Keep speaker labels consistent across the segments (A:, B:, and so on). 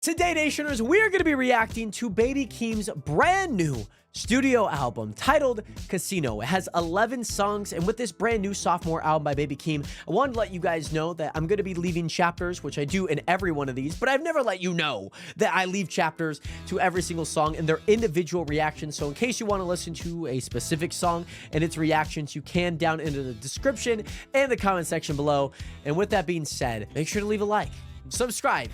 A: Today, Nationers, we are going to be reacting to Baby Keem's brand new studio album titled Casino. It has 11 songs, and with this brand new sophomore album by Baby Keem, I wanted to let you guys know that I'm going to be leaving chapters, which I do in every one of these, but I've never let you know that I leave chapters to every single song and their individual reactions. So in case you want to listen to a specific song and its reactions, you can down into the description and the comment section below. And with that being said, make sure to leave a like, subscribe,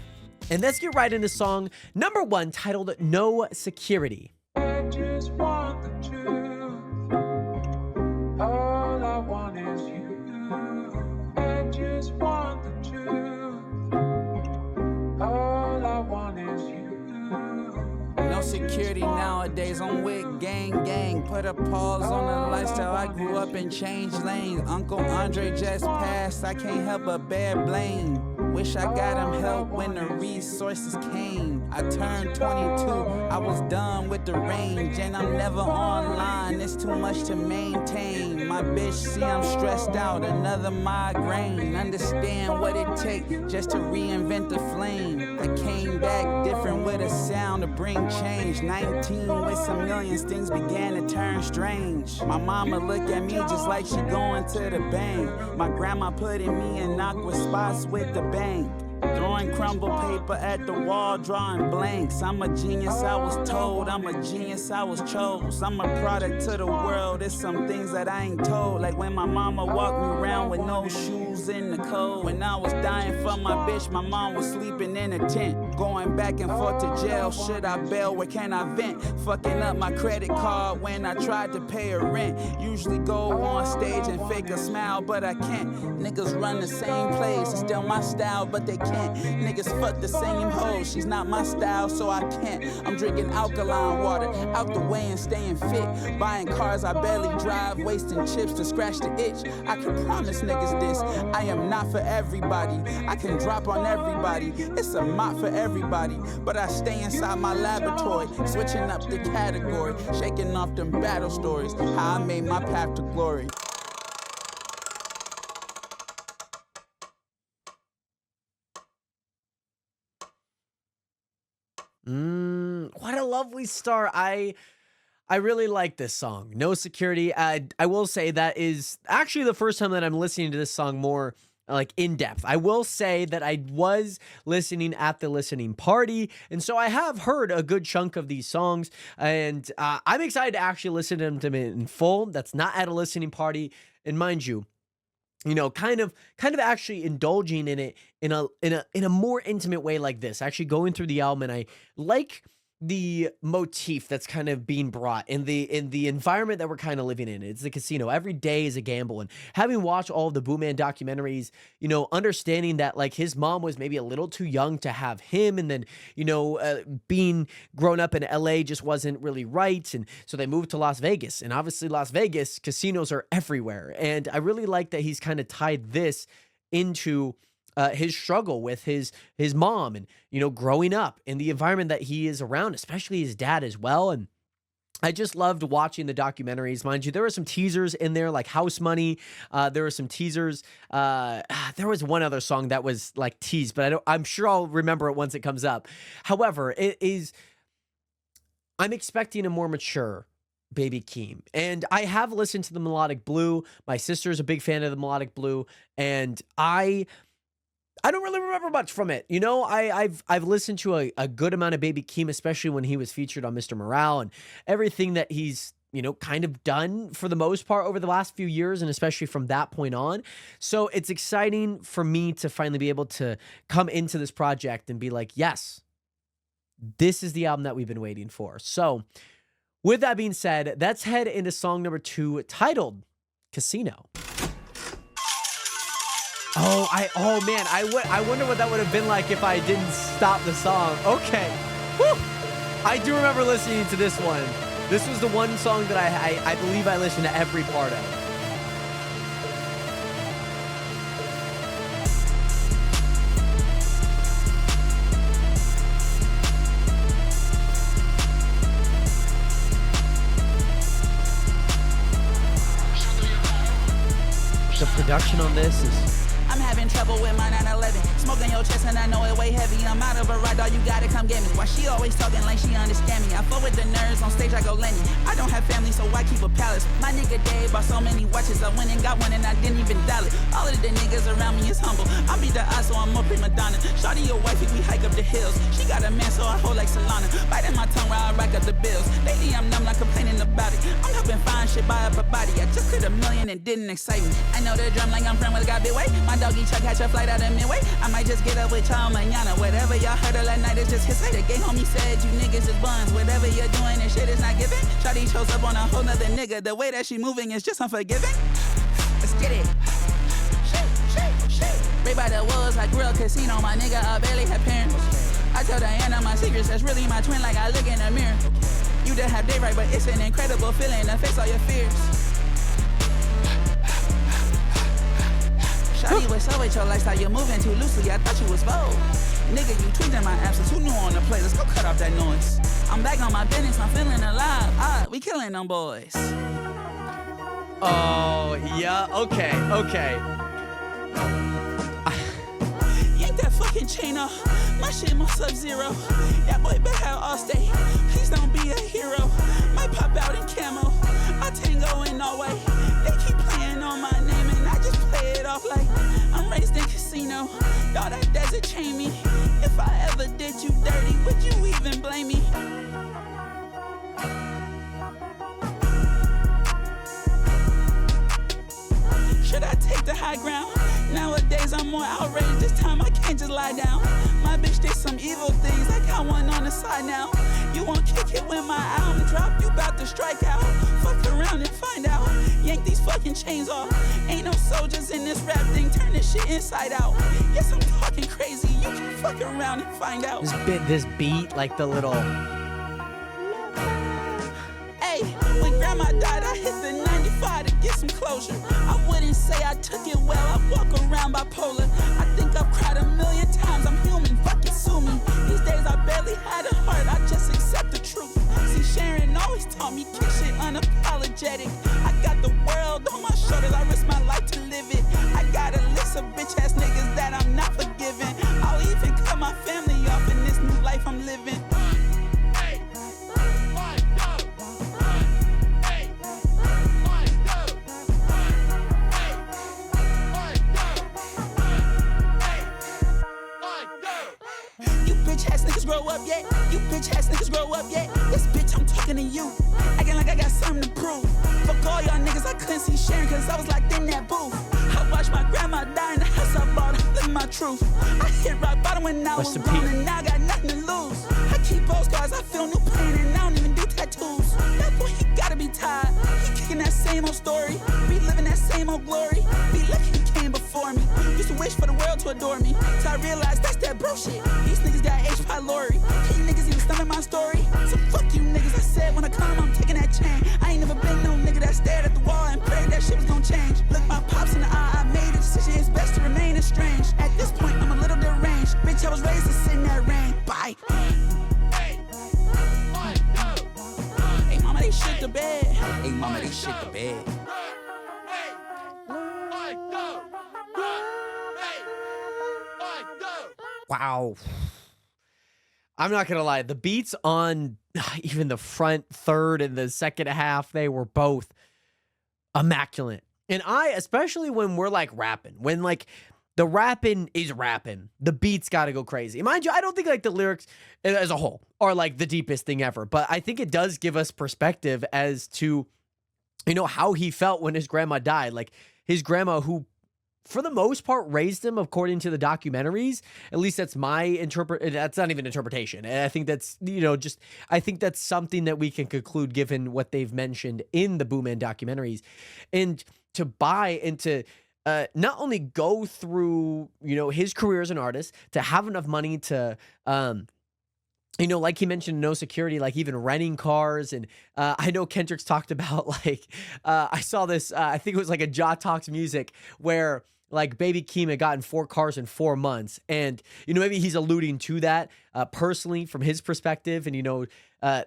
A: and let's get right into song number 1, titled No Security.
B: I just want the truth. All I want is you. I just want the truth. All I want is you.
C: No security nowadays, I'm with gang. Put a pause on the lifestyle, I grew up and changed lanes. Uncle Andre just passed, I can't help but bear blame. Wish I got him help when the resources came. I turned 22, I was done with the range, and I'm never online, it's too much to maintain. My bitch see I'm stressed out, another migraine. Understand what it takes just to reinvent the flame. I came back different with a sound to bring change. 19 with some millions, things began to turn strange. My mama look at me just like she going to the bank. My grandma putting me in awkward spots with the bank. Throwing crumble paper at the wall, drawing blanks. I'm a genius, I was told. I'm a genius, I was chose. I'm a product to the world. There's some things that I ain't told. Like when my mama walked me around with no shoes in the cold. When I was dying for my bitch, my mom was sleeping in a tent. Going back and forth to jail. Should I bail? Where can I vent? Fucking up my credit card when I tried to pay her rent. Usually go on stage and fake a smile, but I can't. Niggas run the same place. It's still my style, but they can't. Niggas fuck the same hoes, she's not my style, so I can't. I'm drinking alkaline water, out the way and staying fit. Buying cars I barely drive, wasting chips to scratch the itch. I can promise niggas this, I am not for everybody. I can drop on everybody, it's a mop for everybody. But I stay inside my laboratory, switching up the category, shaking off them battle stories, how I made my path to glory.
A: What a lovely start. I really like this song, No Security. I will say that is actually the first time that I'm listening to this song more like in depth. I will say that I was listening at the listening party, and so I have heard a good chunk of these songs, and I'm excited to actually listen to them in full. That's not at a listening party, and mind you, know, kind of actually indulging in it in a more intimate way like this, actually going through the album. And I like the motif that's kind of being brought in the environment that we're kind of living in. It's the casino. Every day is a gamble. And having watched all of the Booman documentaries, you know, understanding that like his mom was maybe a little too young to have him, and then, you know, being grown up in LA just wasn't really right. And so they moved to Las Vegas, and obviously Las Vegas casinos are everywhere. And I really like that he's kind of tied this into his struggle with his mom, and, you know, growing up in the environment that he is around, especially his dad as well. And I just loved watching the documentaries. Mind you, there were some teasers in there like House Money. There were some teasers. There was one other song that was like teased, but I'm sure I'll remember it once it comes up. However, I'm expecting a more mature Baby Keem. And I have listened to the Melodic Blue. My sister's a big fan of the Melodic Blue, and I don't really remember much from it. You know, I've listened to a good amount of Baby Keem, especially when he was featured on Mr. Morale, and everything that he's, you know, kind of done for the most part over the last few years, and especially from that point on. So it's exciting for me to finally be able to come into this project and be like, yes, this is the album that we've been waiting for. So with that being said, let's head into song number 2, titled Casino. Oh man, I wonder what that would have been like if I didn't stop the song. Okay. Woo! I do remember listening to this one. This was the one song that I believe I listened to every part of. The production on this is
C: I'm having trouble with my 911. smoke in your chest and I know it way heavy. I'm out of a ride, dog, you gotta come get me. Why she always talking like she understand me? I fuck with the nerds, on stage I go Lenny. I don't have family, so why keep a palace? My nigga Dave bought so many watches, I went and got one and I didn't even dial it. All of the niggas around me is humble. I beat the odds, so I'm more prima donna. Shawty your wifey, we hike up the hills. She got a man, so I hold like Solana. Biting my tongue while I rack up the bills. Lately I'm numb, not complaining about it. I'm helping find shit, buy up a body. I just hit $1 million and didn't excite me. I know the drum like I'm from with a got big way. My doggy Chuck catch a flight out of Midway. I might just get up with y'all mañana. Whatever y'all heard of last night is just his way. The gay homie said you niggas is buns. Whatever you're doing, this shit is not giving. Shawty shows up on a whole nother nigga. The way that she moving is just unforgiving. Let's get it. Right by the walls, I grew up casino. My nigga, I barely had parents. I tell Diana my secrets. That's really my twin. Like I look in the mirror. You done have day right, but it's an incredible feeling to face all your fears. Shawty, what's up with your lifestyle? You're moving too loosely. I thought you was bold. Nigga, you tweaked in my absence. Who knew on the play? Let's go cut off that noise. I'm back on my business. I'm feeling alive. We killing them boys.
A: Oh, yeah. Okay.
C: Yank that fucking chain off. My shit more Sub-Zero. That boy better have all stay. Please don't be a hero. Might pop out in camo. I tango in Norway. They keep playing on my name and I just play it off like I'm raised in casino. Y'all that desert chain me. If I ever did you dirty, would you even blame me? Should I take the high ground? Nowadays I'm more outraged. This time I can't just lie down. My bitch did some evil things. I got one on the side now. You won't kick it when my album drop. You bout to strike out. Fuck around and find out. Yank these fucking chains off. Ain't no soldiers in this rap thing. Turn this shit inside out. Yes, I'm talking crazy. You can fuck around and find out.
A: This beat, like the little.
C: Hey, when grandma died, I hit the 95 to get some closure. I wouldn't say I took it well. I walk around bipolar. I think I've cried 1,000,000 times. I'm human. Fucking sue me. These days I barely had a heart. I just accept the truth. See, Sharon always taught me kick shit unapologetic. I got the world on my shoulders. I risk my life to live it. I got a list of bitch ass niggas that I'm not forgiving. I'll even cut my family off in this new life I'm living. Grow up yet? You bitch ass niggas grow up yet? Yes, bitch, I'm talking to you. Acting like I got something to prove. Fuck all y'all niggas, I couldn't see Sharon cause I was locked in that booth. I watched my grandma die in the house I bought. I'm living my truth. I hit rock bottom when I was alone and now I got nothing to lose. I keep postcards, I feel no pain and I don't even do tattoos. That boy, he gotta be tired. He kicking that same old story. Reliving that same old glory. Be lucky he came before me. Used to wish for the world to adore me. Till I realized that's that bro shit. These niggas got H. pylori. Can you niggas even stomach my story? So fuck you niggas. I said when I come, I'm taking that chain. I ain't never been no nigga that stared at the wall and prayed that shit was gonna change. Look my pops in the eye, I made a decision. It's best to remain estranged. At this point, I'm a little deranged. Bitch, I was raised to sit in that rain. Bye. Hey, mama, they shit the bed. Hey, mama, they shit the bed.
A: Wow. I'm not gonna lie, the beats on even the front third and the second half, they were both immaculate. And especially when we're like rapping, when like the rapping is rapping, the beats gotta go crazy. Mind you, I don't think like the lyrics as a whole are like the deepest thing ever, but I think it does give us perspective as to, you know, how he felt when his grandma died. Like his grandma, who for the most part raised him according to the documentaries. At least that's my that's not even interpretation. And I think that's, you know, just, I think that's something that we can conclude given what they've mentioned in the Booman documentaries. And to buy and to not only go through, you know, his career as an artist, to have enough money to, you know, like he mentioned, no security, like even renting cars. And I know Kendrick's talked about, like, I saw this, I think it was like a Jaw Talks Music where like Baby Keem had gotten 4 cars in 4 months. And, you know, maybe he's alluding to that personally from his perspective. And, you know,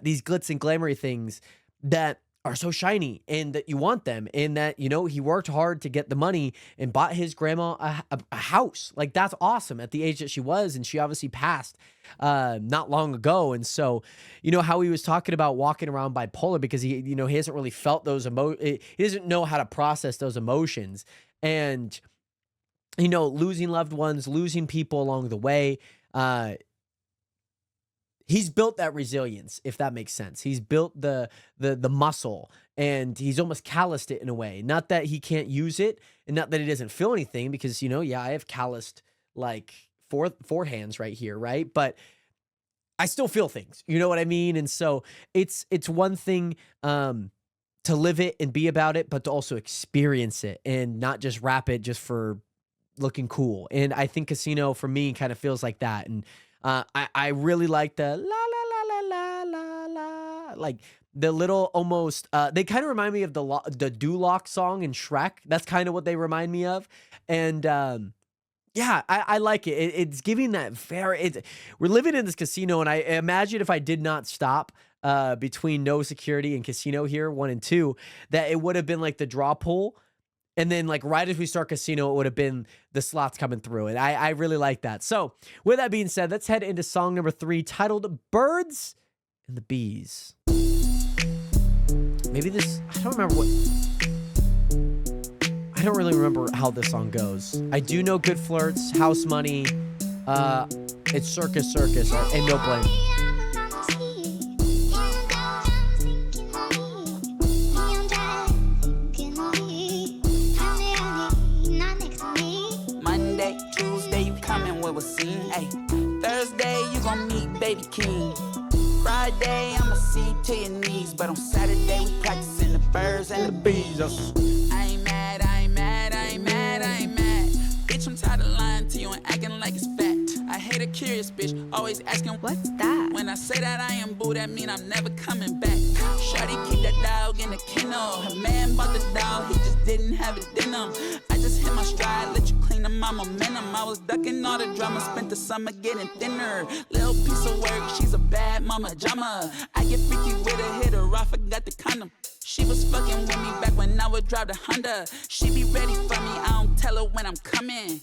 A: these glitz and glamour things that are so shiny and that you want them, and that, you know, he worked hard to get the money and bought his grandma a house. Like, that's awesome at the age that she was. And she obviously passed not long ago. And so, you know, how he was talking about walking around bipolar because he, you know, he hasn't really felt those he doesn't know how to process those emotions. And, you know, losing loved ones, losing people along the way. He's built that resilience, if that makes sense. He's built the muscle, and he's almost calloused it in a way. Not that he can't use it, and not that he doesn't feel anything, because, you know, yeah, I have calloused like four hands right here, right? But I still feel things. You know what I mean? And so it's one thing to live it and be about it, but to also experience it and not just rap it just for looking cool. And I think Casino for me kind of feels like that. And I really like the la la la la la la, like the little almost they kind of remind me of the Duloc song in Shrek. That's kind of what they remind me of. And yeah, I like it. It's giving that we're living in this casino, and I imagine if I did not stop between No Security and Casino here, 1 and 2, that it would have been like the draw pull. And then, like, right as we start Casino, it would have been the slots coming through. And I really like that. So, with that being said, let's head into song number 3, titled Birds and the Bees. Maybe this, I don't really remember how this song goes. I do know Good Flirts, House Money, it's Circus Circus, and No Blame.
C: Ay, Thursday, you gon' meet baby Keem. Friday, I'ma see you to your knees. But on Saturday, we practicing the birds and the bees. I ain't mad, I ain't mad, I ain't mad, I ain't mad. Bitch, I'm tired of lying to you and acting like it's fat. I hate a curious bitch, always asking what's that? When I say that I am boo, that mean I'm never coming back. Shawty keep that dog in the kennel. Her man bought the dog, he just didn't have it in him. I just hit my stride, let you clean up my momentum. I was ducking all the drama, spent the summer getting thinner. Little piece of work, she's a bad mama drama. I get freaky with her, hit her, I forgot the condom. She was fucking with me back when I would drive the Honda. She be ready for me, I don't tell her when I'm coming.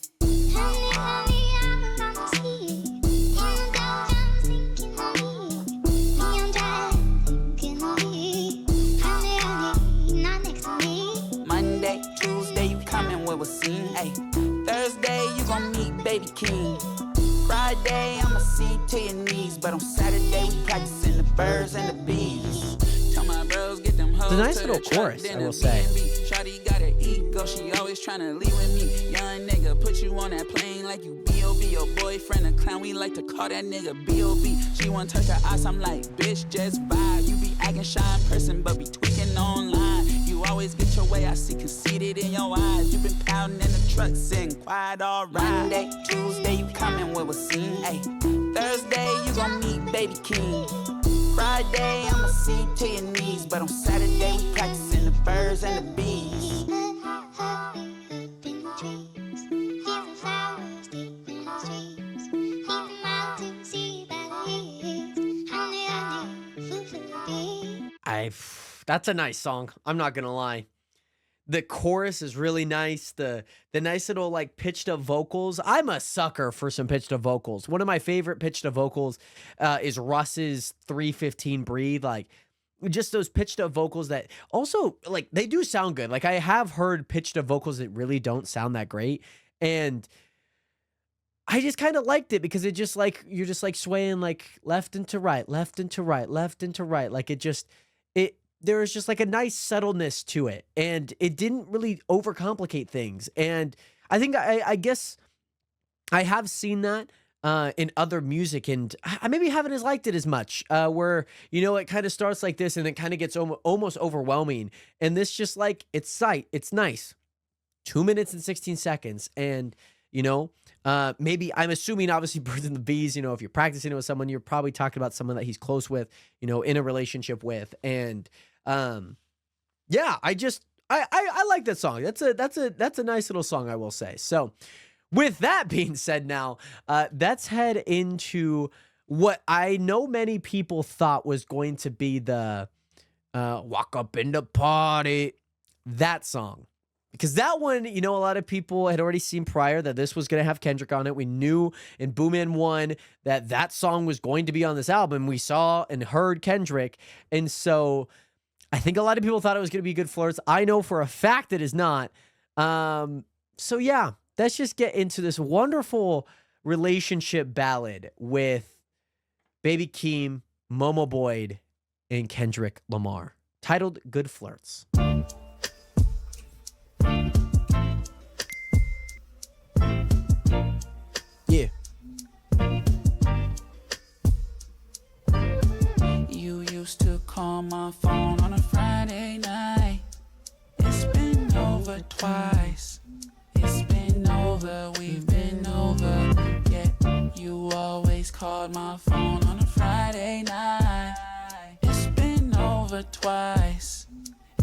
C: Monday, Tuesday, you coming with a scene. Ay, Thursday, you gon' meet baby Keem. Friday, I'ma see you to your knees. But on Saturday, we practicing the birds and the bees. Tell my bros, get them hoes.
A: It's a nice little chorus, I will say.
C: Shawty got her ego, she always tryna leave with me. Young nigga, put you on that plane like you B.O.B. Your boyfriend a clown, we like to call that nigga B.O.B. She wanna touch her eyes, I'm like, bitch, just vibe. You be acting shy in person, but be tweaking online. You always get your way, I see conceited in your eyes. You been pounding in the truck, sitting quiet all right. Monday, Tuesday, you coming with a scene. Ay, Thursday, you gon' meet baby Keem. Friday, I'ma see you to your knees. But on Saturday, we practicing the birds and the bees.
A: That's a nice song. I'm not gonna lie. The chorus is really nice. The nice little like pitched up vocals. I'm a sucker for some pitched up vocals. One of my favorite pitched up vocals is Russ's 315 Breathe. Like, just those pitched up vocals that also, like, they do sound good. Like, I have heard pitched up vocals that really don't sound that great. And I just kind of liked it because it just like, you're just like swaying like left and to right, left and to right, left and to right. Like, there was just like a nice subtleness to it, and it didn't really overcomplicate things. And I think I guess I have seen that in other music, and I maybe haven't as liked it as much, where, you know, it kind of starts like this and it kind of gets almost overwhelming. And this just like, it's nice. 2 minutes and 16 seconds. And, you know, maybe, I'm assuming obviously Birds and the Bees, you know, if you're practicing it with someone, you're probably talking about someone that he's close with, you know, in a relationship with. And yeah, I like that song. That's a nice little song, I will say. So with that being said, now let's head into what I know many people thought was going to be the Walk Up in the Party. That song. Because that one, a lot of people had already seen prior that this was going to have Kendrick on it. We knew in Booman 1 that song was going to be on this album. We saw and heard Kendrick. And so I think a lot of people thought it was going to be good Flirts. I know for a fact it is not. So yeah, let's just get into this wonderful relationship ballad with Baby Keem, Momo Boyd, and Kendrick Lamar, titled Good Flirts. Yeah.
C: You used to call my phone on a Friday night. It's been over twice. It's been over, we've been over. Yet you always called my phone on a Friday night. It's been over twice.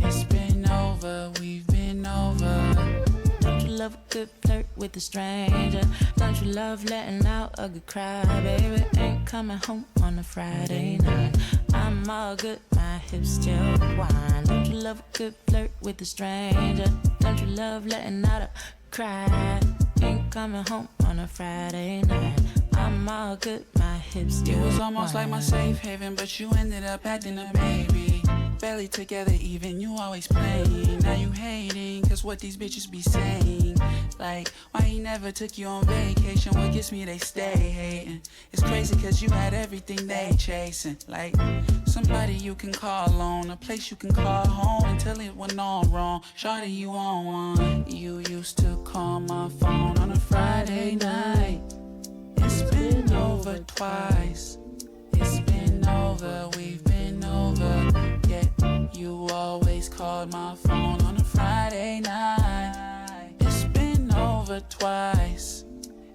C: It's been over, we've been over. Don't you love a good flirt with a stranger? Don't you love letting out a good cry? Baby, ain't coming home on a Friday night. I'm all good, my hips still whine. Don't you love a good flirt with a stranger? Don't you love letting out a cry? Ain't coming home on a Friday night. I'm all good, my hips still whine. You was almost like my safe haven, but you ended up acting a baby. Barely together even, you always playing. Now you hating, cause what these bitches be saying. Like, why he never took you on vacation? What gets me, they stay hating. It's crazy cause you had everything they chasing. Like, somebody you can call on, a place you can call home until it went all wrong. Shawty, you on one. You used to call my phone on a Friday night. It's been over twice. It's been over, we've been over. Yet you always called my phone on a Friday night. It's been over twice.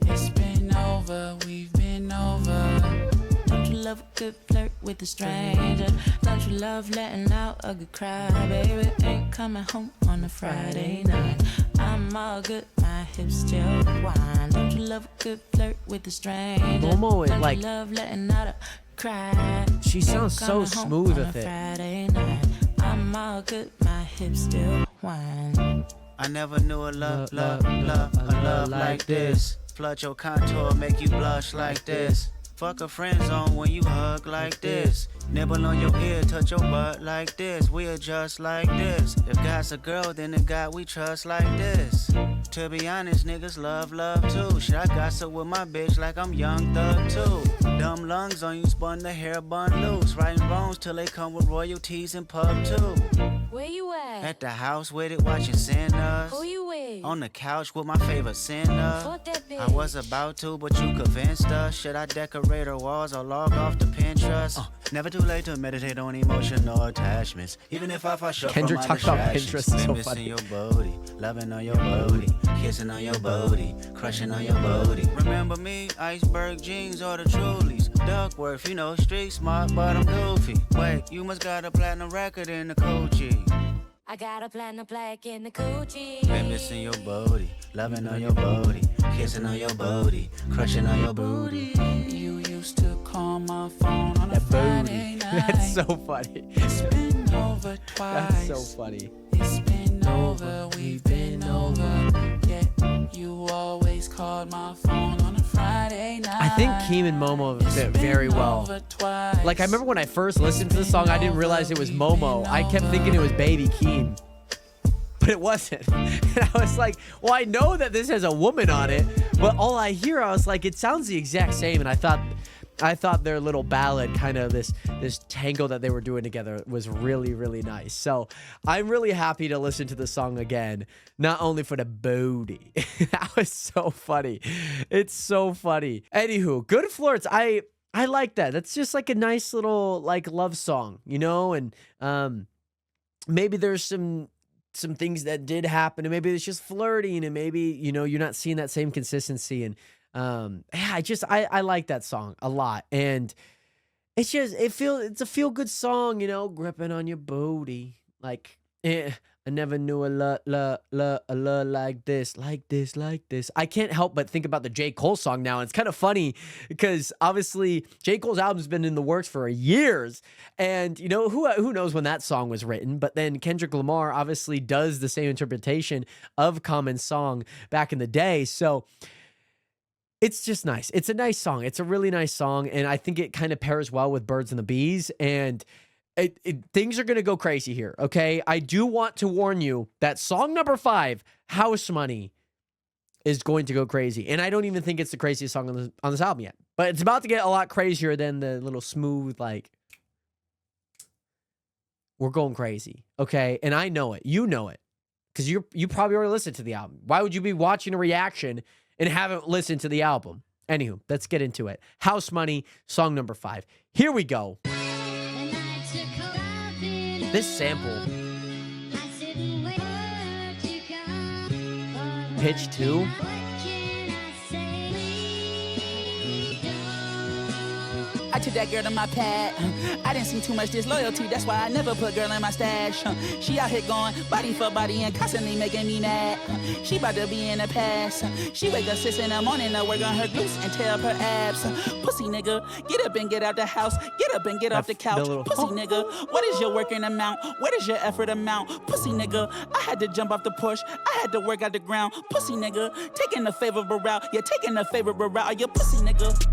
C: It's been over, we've been over. Don't you love a good flirt with a stranger? Don't you love letting out a good cry? Baby, ain't coming home on a Friday night. I'm all good, my hips still whine. Don't you love a good flirt with a stranger?
A: Momo is
C: Don't
A: like,
C: you love letting out a cry?
A: she sounds so smooth with it.
C: Friday night. I'm all good, my hips still whine.
D: I never knew a love like this. Flood your contour, make you blush like this. Fuck a friend zone when you hug like this. Nibble on your ear, touch your butt like this. We adjust like this. If God's a girl, then the God we trust like this. To be honest, niggas love too. Shit, I gossip with my bitch like I'm Young Thug too. Dumb lungs on you, spun the hair bun loose. Writing wrongs till they come with royalties and pub too.
E: Where you
D: At the house with it, watching Sinners.
E: Who you with?
D: On the couch with my favorite sinner.
E: Fuck that bitch.
D: I was about to, but you convinced us. Should I decorate her walls or log off to Pinterest? Never too late to meditate on emotional attachments. Even if I fall short
A: Kendrick
D: from my
A: talked about
D: distractions.
A: Pinterest, so
D: Been missing
A: funny.
D: your booty, loving on your booty, kissing on your booty, crushing on your booty. Remember me, iceberg jeans or the Trulies. Duckworth, street smart, but I'm goofy. Wait, you must got a platinum record in the coochie.
E: I got a platinum plaque in the coochie.
D: Been missing your booty, loving on your booty, kissing on your booty, crushing on your booty.
C: You used to call my phone on a
A: That
C: Friday
A: booty.
C: night.
A: That's so funny.
C: It's been over
A: That's
C: twice.
A: so funny.
C: It's been over, we've been over. Yet you always called my phone on a Friday night.
A: I think Keem and Momo fit very well. Like, I remember when I first listened to the song, I didn't realize it was Momo. I kept thinking it was Baby Keem, but it wasn't. And I was like, well, I know that this has a woman on it, but all I hear, I was like, it sounds the exact same. And I thought their little ballad, kind of this tango that they were doing together, was really, really nice. So I'm really happy to listen to the song again, not only for the booty. That was so funny. It's so funny. Anywho, Good Flirts. I like that. That's just like a nice little like love song, and maybe there's some things that did happen, and maybe it's just flirting, and maybe you're not seeing that same consistency. And I like that song a lot, and it's a feel good song, gripping on your booty, like I never knew a love like this, like this, like this. I can't help but think about the J. Cole song now. It's kind of funny because obviously J. Cole's album's been in the works for years. And you know, who knows when that song was written, but then Kendrick Lamar obviously does the same interpretation of Common's song back in the day. So it's just nice. It's a nice song. It's a really nice song. And I think it kind of pairs well with Birds and the Bees. And things are going to go crazy here, okay? I do want to warn you that song number 5, House Money, is going to go crazy. And I don't even think it's the craziest song on this album yet. But it's about to get a lot crazier than the little smooth, like, we're going crazy, okay? And I know it. You know it. Because you probably already listened to the album. Why would you be watching a reaction and haven't listened to the album? Anywho, let's get into it. House Money, song number 5. Here we go. This sample. Pitch 2.
C: I took that girl to my pad. I didn't see too much disloyalty, that's why I never put girl in my stash. She out here going body for body and constantly making me mad. She about to be in the past. She wake up 6 in the morning to work on her glutes and tear up her abs. Pussy nigga, get up and get out the house. Get up and get off the couch. Pussy nigga, what is your working amount? What is your effort amount? Pussy nigga, I had to jump off the porch. I had to work out the ground. Pussy nigga, taking the favorable route. You're taking the favorable route. You pussy nigga.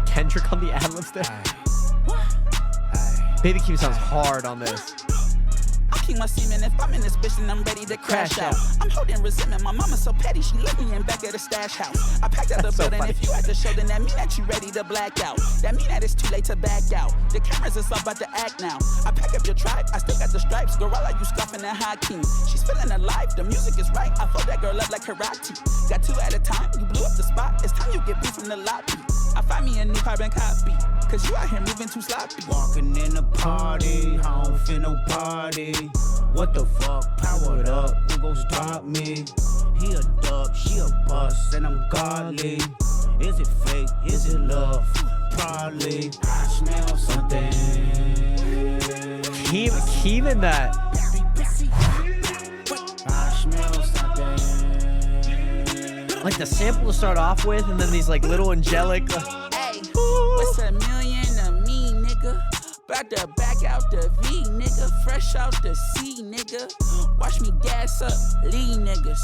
A: Kendrick on the ad-libs there. Baby Keem sounds hard on this.
C: I keep my semen if I'm in this bitch and I'm ready to crash out. I'm holding resentment. My mama so petty, she left me in back at the stash house. I packed out the building.
A: funny.
C: If you at the show, then that mean that you ready to black out. That mean that it's too late to back out. The cameras is all about to act now. I pack up your tribe, I still got the stripes. Gorilla, you scoffing at Hakeem. She's feeling alive, the music is right. I fold that girl up like karate. Got 2 at a time, you blew up the spot. It's time you get beef from the lobby. I find me a new carbon copy, cause you out here moving too sloppy.
D: Walking in the party, I don't feel nobody. What the fuck? Powered up, who gon' stop me? He a dub, she a bust, and I'm godly. Is it fake? Is it love? Probably. I smell something.
A: Keem in that.
D: I smell something.
A: Like the sample to start off with, and then these like little angelic.
C: Hey, what's a million to me, nigga? About to back out the V, nigga. Fresh out the C, nigga. Watch me gas up, Lee niggas.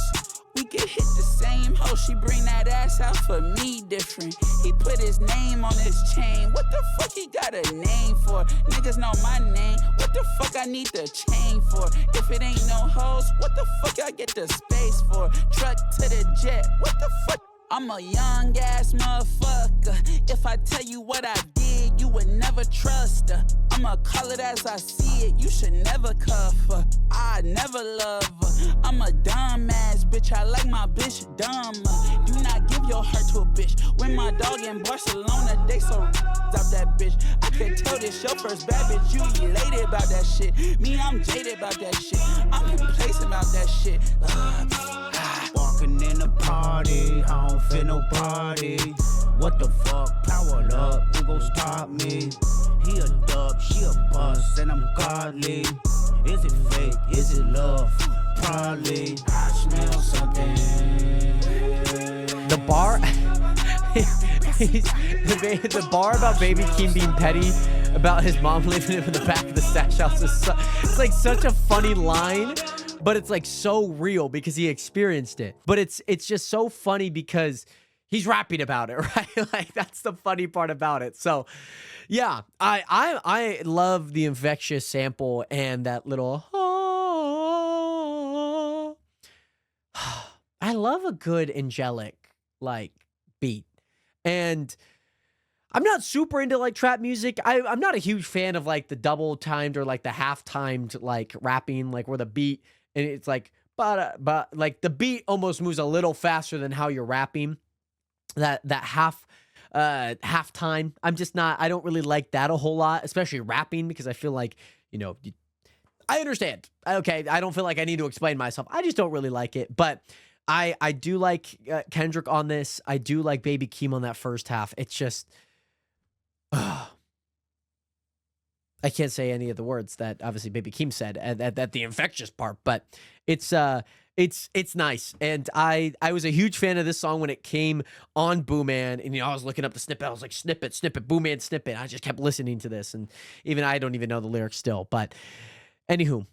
C: We get hit the same hoe. She bring that ass out for me different. He put his name on his chain. What the fuck he got a name for? Niggas know my name. What the fuck I need the chain for? If it ain't no hoes, what the fuck I get the space for? Truck to the jet, what the fuck? I'm a young ass motherfucker. If I tell you what I did, you would never trust her. I'ma call it as I see it. You should never cuff her. I never love her. I'm a dumb ass bitch. I like my bitch dumber. Do not give your heart to a bitch. When my dog in Barcelona, they so out that bitch. I could tell this your first bad bitch. You elated about that shit. Me, I'm jaded about that shit. I'm complacent about that shit.
D: Walking in the party, I don't feel nobody. What the fuck? Powered up, who gon' stop me? He a dub, she a bust, and I'm godly. Is it fake? Is it love? Probably. I smell something.
A: The bar. The bar about Baby Keem being petty about his mom leaving him in the back of the stash house is it's like such a funny line, but it's like so real because he experienced it. But it's just so funny because he's rapping about it, right? Like that's the funny part about it. So yeah, I love the infectious sample and that little I love a good angelic like beat. And I'm not super into like trap music. I'm not a huge fan of like the double timed or like the half timed like rapping, like where the beat and it's like but like the beat almost moves a little faster than how you're rapping. That half time. I'm just not. I don't really like that a whole lot, especially rapping because I feel like I understand. Okay, I don't feel like I need to explain myself. I just don't really like it, but. I do like Kendrick on this. I do like Baby Keem on that first half. It's just, I can't say any of the words that obviously Baby Keem said at the infectious part, but it's nice. And I was a huge fan of this song when it came on Booman, and I was looking up the snippet. I was like, snippet, Booman snippet. I just kept listening to this, and even I don't even know the lyrics still. But anywho,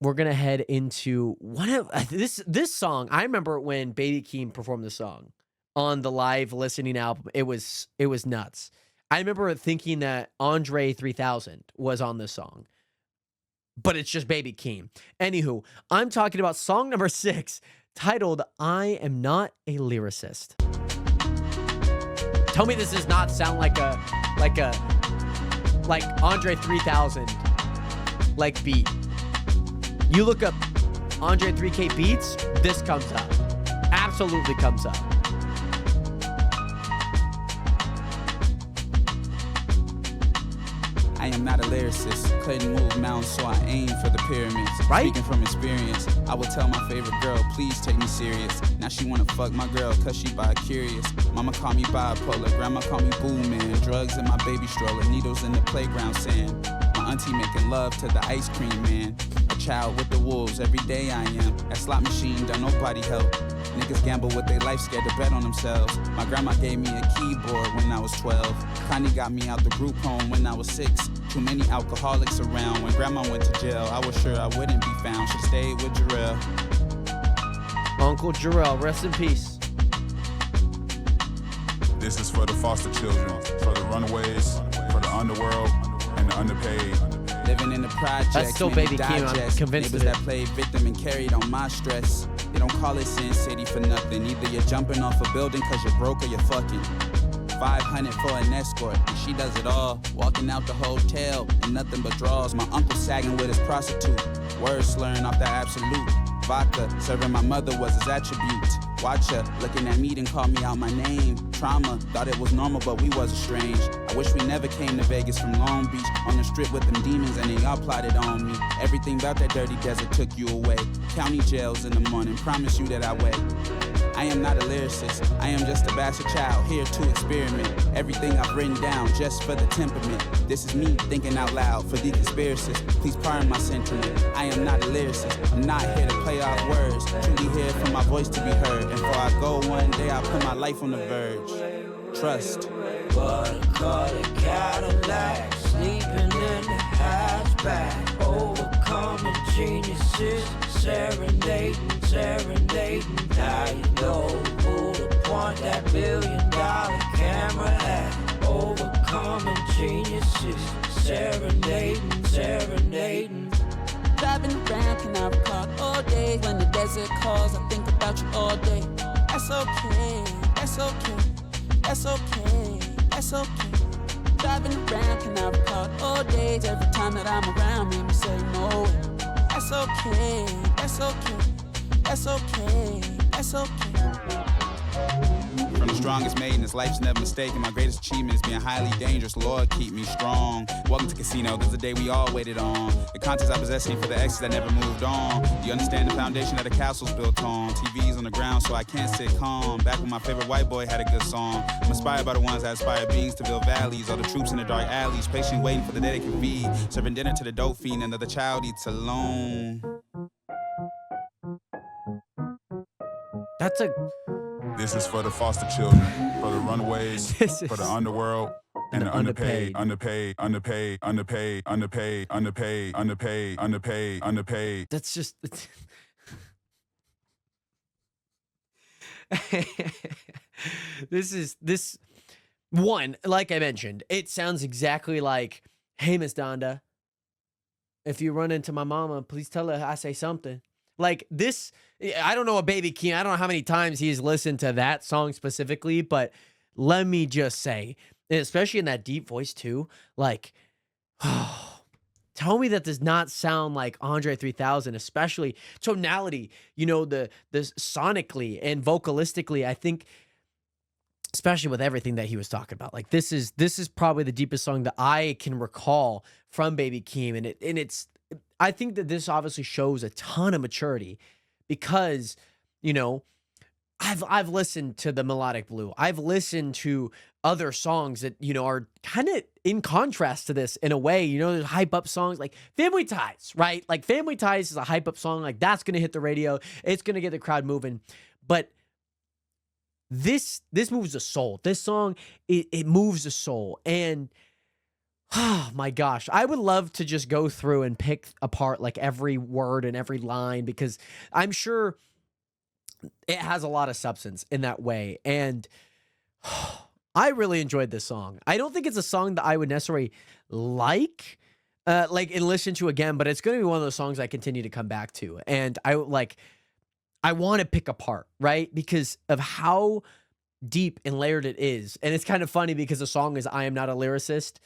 A: we're gonna head into one of this song. I remember when Baby Keem performed this song on the live listening album. It was nuts. I remember thinking that Andre 3000 was on this song, but it's just Baby Keem. Anywho, I'm talking about song number 6, titled "I Am Not A Lyricist." Tell me this does not sound like Andre 3000 like beat. You look up Andre 3K beats, this comes up. Absolutely comes up.
C: I am not a lyricist, couldn't move mountains, so I aim for the pyramids.
A: Right?
C: Speaking from experience, I would tell my favorite girl, please take me serious. Now she wanna fuck my girl, cause she bi-curious. Mama call me bipolar, grandma call me booman. Drugs in my baby stroller, needles in the playground sand. My auntie making love to the ice cream man. A child with the wolves, every day I am. That slot machine, don't nobody help. Niggas gamble with their life, scared to bet on themselves. My grandma gave me a keyboard when I was 12. Connie got me out the group home when I was 6. Too many alcoholics around. When grandma went to jail, I was sure I wouldn't be found. Should've stayed with Jarrell.
A: Uncle Jarrell, rest in peace.
F: This is for the foster children, for the runaways, for the underworld, and the underpaid.
C: Living in the projects,
A: That's still
C: many
A: Baby Keem, I'm
C: digest.
A: convinced
C: Neighbors
A: of it.
C: that played victim and carried on my stress. They don't call it Sin City for nothing. Either you're jumping off a building cause you're broke or you're fucking. 500 for an escort, and she does it all. Walking out the hotel and nothing but draws. My uncle sagging with his prostitute. Words slurring off that absolute. Vodka serving my mother was his attribute. Watch her looking at me and call me out my name. Trauma, thought it was normal, but we was estranged. I wish we never came to Vegas from Long Beach. On the strip with them demons and they all plotted on me. Everything about that dirty desert took you away. County jails in the morning, promise you that I wait. I am not a lyricist, I am just a bastard child, here to experiment. Everything I've written down, just for the temperament. This is me thinking out loud for the conspiracists. Please pardon my sentiment. I am not a lyricist, I'm not here to play off words. Truly here for my voice to be heard. And before I go one day, I'll put my life on the verge. Trust.
G: What a color Cadillac, sleeping in the hatchback, overcoming geniuses, serenading. Now you know who to point that $1 billion camera at. Overcoming geniuses, serenading.
C: Driving around, can I recall all day? When the desert calls, I think about you all day. That's okay, that's okay, that's okay, that's okay. Driving around, can I recall all days? Every time that I'm around, make me say no. That's okay, that's okay, that's okay, that's okay. From the strongest made in this life's never mistaken. My greatest achievement is being highly dangerous. Lord, keep me strong. Welcome to Casino, this is the day we all waited on. The contents I possess ain't for the exes that never moved on. Do you understand the foundation that the castle's built on? TV's on the ground, so I can't sit calm. Back when my favorite white boy had a good song. I'm inspired by the ones that inspire beings to build valleys. All the troops in the dark alleys, patiently waiting for the day they can feed. Serving dinner to the dope fiend, another child eats alone.
A: That's a
F: This is for the foster children, for the runaways,
A: This
F: for the
A: is-
F: underworld, and the
A: underpaid.
F: underpaid.
A: That's just. This one, like I mentioned, it sounds exactly like, "Hey, Miss Donda, if you run into my mama, please tell her I say something." Like this, I don't know a Baby Keem. I don't know how many times he's listened to that song specifically, but let me just say, and especially in that deep voice too, like, tell me that does not sound like Andre 3000, especially tonality, the sonically and vocalistically. I think, especially with everything that he was talking about, like this is probably the deepest song that I can recall from Baby Keem, and it's. I think that this obviously shows a ton of maturity because, I've listened to the Melodic Blue. I've listened to other songs that, you know, are kind of in contrast to this in a way. You know, there's hype up songs like Family Ties, right? Like Family Ties is a hype up song. Like that's going to hit the radio. It's going to get the crowd moving. But this moves the soul. This song, it moves the soul. And oh my gosh, I would love to just go through and pick apart like every word and every line, because I'm sure it has a lot of substance in that way. And I really enjoyed this song. I don't think it's a song that I would necessarily like and listen to again, but it's going to be one of those songs I continue to come back to. And I want to pick apart, right? Because of how deep and layered it is. And it's kind of funny because the song is I Am Not A Lyricist,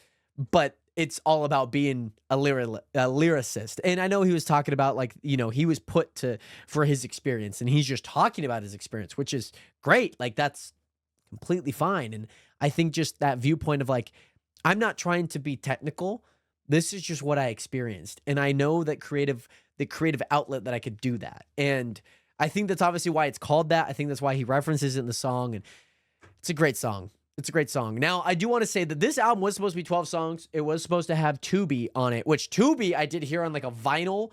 A: but it's all about being a lyricist. And I know he was talking about, like, you know, he was put for his experience, and he's just talking about his experience, which is great. Like, that's completely fine. And I think just that viewpoint of like, I'm not trying to be technical. This is just what I experienced. And I know that the creative outlet that I could do that. And I think that's obviously why it's called that. I think that's why he references it in the song. And it's a great song. It's a great song. Now, I do want to say that this album was supposed to be 12 songs. It was supposed to have Tubi on it, which Tubi I did hear on like a vinyl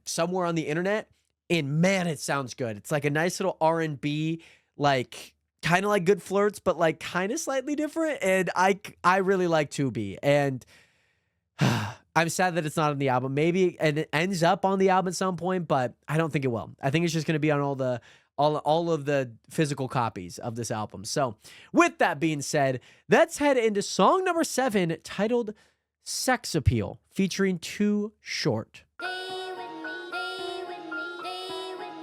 A: somewhere on the internet. And man, it sounds good. It's like a nice little R&B, like kind of like Good Flirts, but like kind of slightly different. And I really like Tubi. And I'm sad that it's not on the album. Maybe and it ends up on the album at some point, but I don't think it will. I think it's just going to be on all of the physical copies of this album. So with that being said, let's head into song number 7, titled Sex Appeal, featuring Too Short.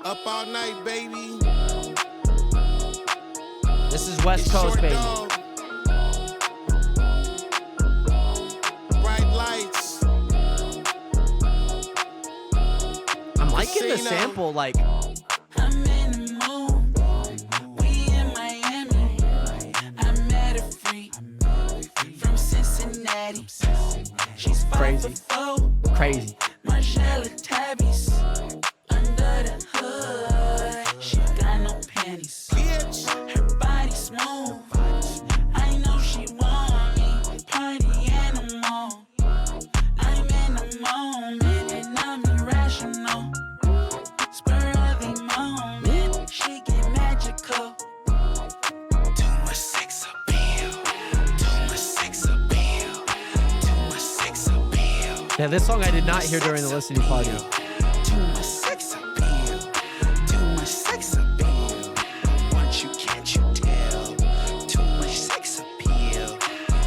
H: Up all night, baby.
A: This is West Coast, baby.
H: Bright lights.
A: I'm liking the sample, like.
C: I'm in the mood. We in Miami. I met a freak from Cincinnati. She's
A: Crazy.
C: 5'4".
A: Crazy.
C: Marcella Tabby's under the hood. She got no panties. Her body smooth. I know she want me. Party animal. I'm in the moment and I'm irrational. Spur of the moment, she get magical. Too much sex appeal. Too much sex appeal. Too much sex appeal.
A: Yeah, this song I did not hear during the listening party.
C: Too much sex appeal. Too much sex appeal. Once you can't you tell. Too much sex appeal.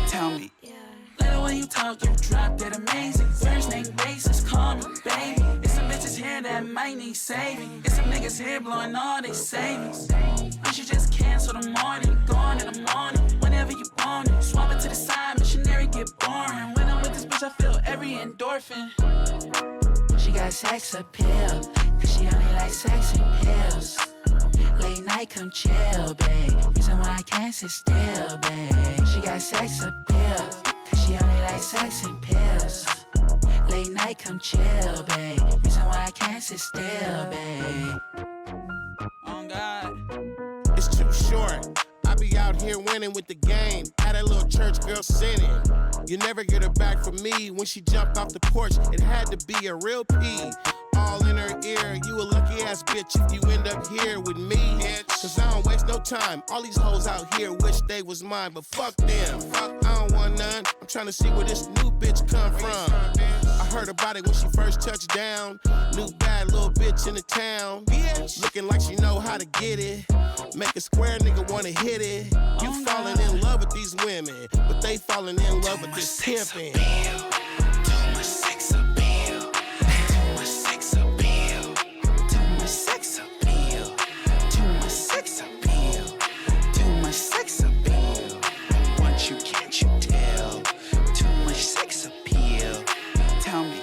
C: Tell me. Little when you talk, you drop that amazing. First name basis, call me baby. It's some bitches here that might need saving. It's some niggas here blowing all they savings. You should just cancel the morning, go on in the morning. Whenever you want it, swap it to the side, missionary get boring. When I'm with this bitch, I feel every endorphin. She got sex appeal, cause she only like sex and pills. Late night, come chill, babe. Reason why I can't sit still, babe. She got sex appeal, cause she only like sex and pills. Late night, come chill, babe. Reason why I can't sit still, babe. Oh God.
H: It's too short. I be out here winning with the game. Had that little church girl sinning. You never get her back from me. When she jumped off the porch, it had to be a real P. All in her ear, you a lucky ass bitch if you end up here with me. Cause I don't waste no time. All these hoes out here wish they was mine, but fuck them. I don't want none. I'm trying to see where this new bitch come from. I heard about it when she first touched down. New bad little bitch in the town. Looking like she know how to get it. Make a square nigga wanna hit it. You falling in love with these women, but they falling in love with this pimpin'.
C: Too much sex appeal. Too much sex appeal. Too much sex appeal. Too much sex appeal. Too much sex appeal. Once you can't you tell. Too much sex appeal. Tell me.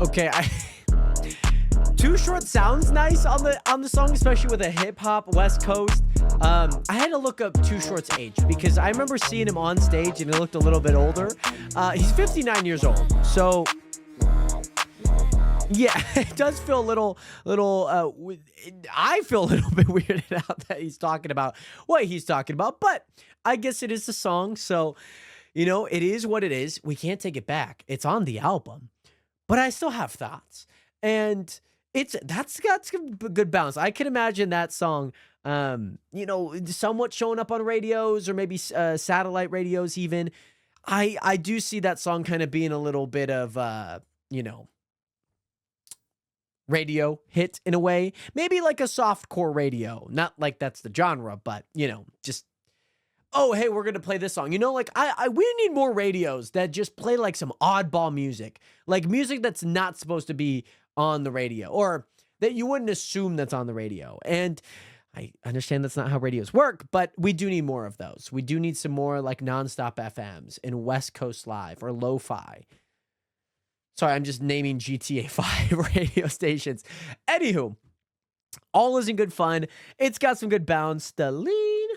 A: Okay, Too Short sounds nice on the song, especially with a hip hop West Coast. I had to look up Too Short's age because I remember seeing him on stage and he looked a little bit older. He's 59 years old, so Yeah, it does feel a little. I feel a little bit weirded out that he's talking about what he's talking about, but I guess it is the song, so it is what it is. We can't take it back. It's on the album, but I still have thoughts, and that's got some good balance. I can imagine that song, somewhat showing up on radios or maybe satellite radios even. I do see that song kind of being a little bit of radio hit in a way, maybe like a softcore radio, not like that's the genre, but just, oh hey, we're gonna play this song, we need more radios that just play like some oddball music, like music that's not supposed to be on the radio, or that you wouldn't assume that's on the radio. And I understand that's not how radios work, but we do need more of those. We do need some more like nonstop FMs and West Coast Live or lo-fi. Sorry, I'm just naming GTA 5 radio stations. Anywho, all is in good fun. It's got some good bounce. The lean.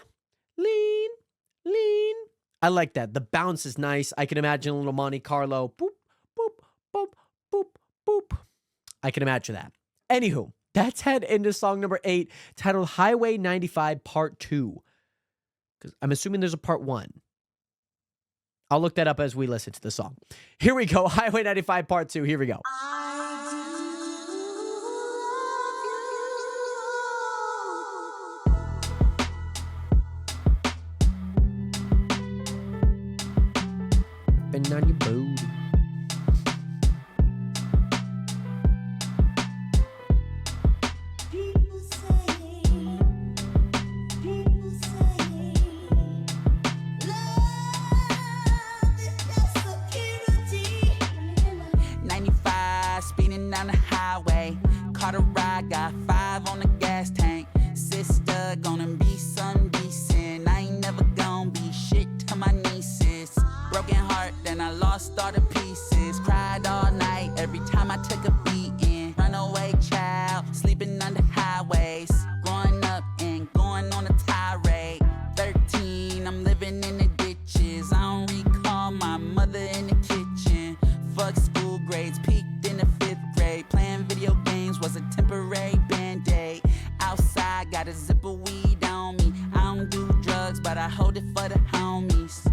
A: I like that. The bounce is nice. I can imagine a little Monte Carlo. Boop, boop, boop, boop, boop. I can imagine that. Anywho, let's head into song number 8, titled Highway 95 Part 2. Because I'm assuming there's a Part 1. I'll look that up as we listen to the song. Here we go. Highway 95 Part 2. Here we go. Been on your booty.
C: Down the highway, caught a ride, got 5 on the gas tank. Sister, gonna be some decent. I ain't never gonna be shit to my nieces. Broken heart, then I lost all the pieces. Cried all night every time I took a beating. Runaway child, sleeping under highways. Growing up and going on a tirade. 13, I'm living in the ditches. I don't recall my mother in the kitchen. Fuck school grades, peaked in the 5th grade. Playing video games was a temporary band-aid. Outside, got a zip of weed on me. I don't do drugs, but I hold it for the homies.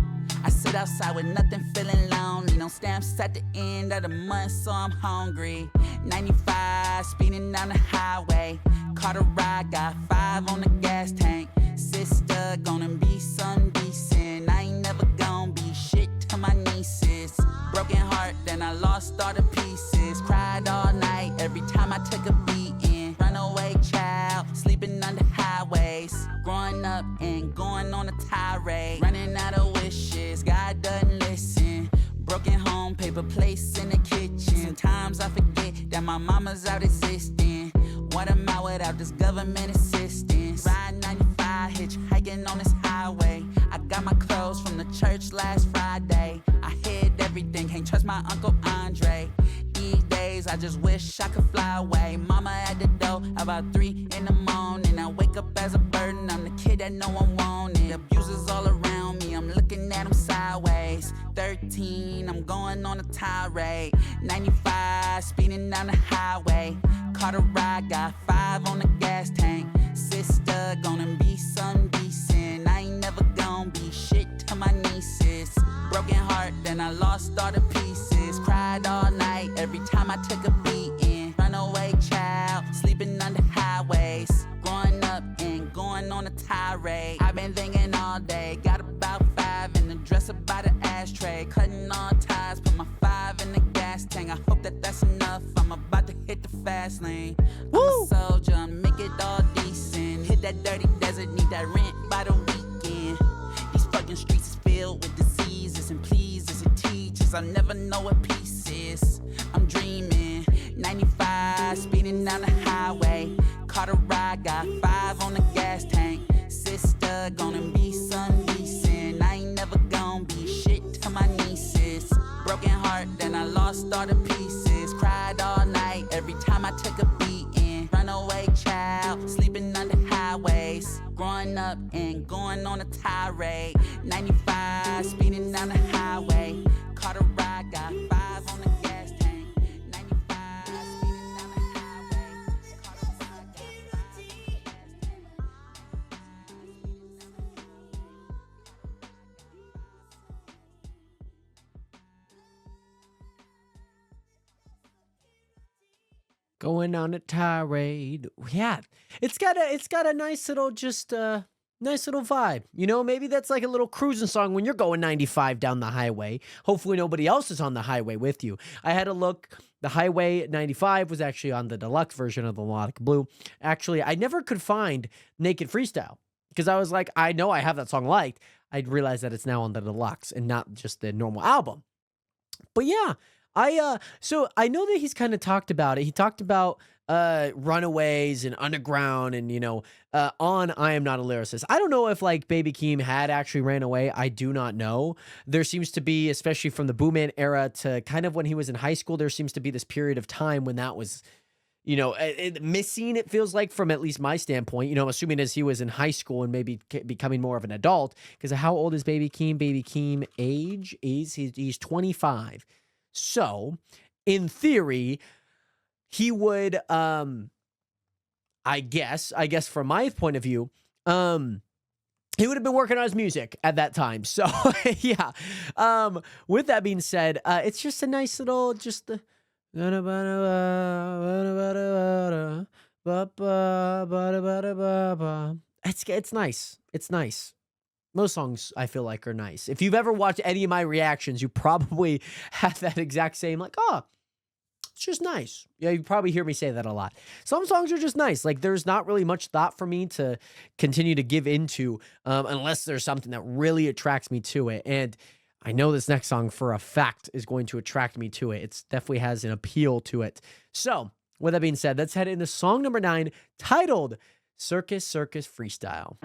C: I sit outside with nothing, feeling lonely. No stamps at the end of the month, so I'm hungry. 95, speeding down the highway. Caught a ride, got 5 on the gas tank. Sister, gonna be some decent. I ain't never gonna be shit to my nieces. Broken heart, then I lost all the pieces. Cried all night every time I took a beating. Runaway child, sleeping under highways. Growing up and going on a tirade. Running out of wishes, God doesn't listen. Broken home, paper plates in the kitchen. Sometimes I forget that my mama's out existing. What am I without this government assistance? Ride 95, hitchhiking on this highway. I got my clothes from the church last Friday. I hid everything, can't trust my Uncle Andre. These days, I just wish I could fly away. Mama at the door about 3 in the morning. I wake up as a burden, I'm the kid that no one wanted. Abusers all around me, I'm looking at them sideways. 13, I'm going on a tirade. 95, speeding down the highway. Caught a ride, got 5 on the gas tank. Sister, gonna be some decent. I ain't never gonna be shit to my nieces. Broken heart, then I lost all the pieces. Cried all night every time I took a beating. Runaway child, sleeping under highways. Growing up and going on a tirade. I've been thinking all day, got about 5 in the dresser by the ashtray. Cutting all ties, put my 5 in the gas tank. I hope that that's enough, I'm about to hit the fast lane. I'm a soldier, make it all decent. Hit that dirty desert, need that rent by the weekend. These fucking streets is filled with diseases and pleases and teachers. I never know what peace is. I'm dreaming. 95, speeding down the highway. Caught a ride, got 5 on the gas tank. Sister, gonna be some decent. I ain't never gonna be shit to my nieces. Broken heart, then I lost all the pieces. Cried all night every time I took a beating. Runaway child, sleeping under highways. Growing up and going on a tirade. 95, speeding down the highway. Caught a ride, got 5 on the gas tank. 95, speeding
A: Going on a tirade. Yeah, it's got a nice little nice little vibe. You know, maybe that's like a little cruising song when you're going 95 down the highway. Hopefully nobody else is on the highway with you. I had a look. The Highway 95 was actually on the deluxe version of the Melodic Blue. Actually, I never could find Naked Freestyle because I was like, I know I have that song liked. I realized that it's now on the deluxe and not just the normal album. But yeah, so I know that he's kind of talked about it. He talked about Runaways and Underground and, you know, on I Am Not A Lyricist. I don't know if like Baby Keem had actually ran away. I do not know. There seems to be, especially from the Booman era to kind of when he was in high school, there seems to be this period of time when that was, you know, missing, it feels like, from at least my standpoint, you know, assuming as he was in high school and maybe becoming more of an adult. Because how old is Baby Keem? Baby Keem age is he's 25. So in theory, he would, I guess from my point of view, he would have been working on his music at that time. So yeah. With that being said, it's just a nice little, just the, it's nice. It's nice. Most songs I feel like are nice. If you've ever watched any of my reactions, you probably have that exact same, like, oh, it's just nice. Yeah, you probably hear me say that a lot. Some songs are just nice. Like, there's not really much thought for me to continue to give into unless there's something that really attracts me to it. And I know this next song for a fact is going to attract me to it. It definitely has an appeal to it. So, with that being said, let's head into song number 9, titled Circus Circus Freestyle.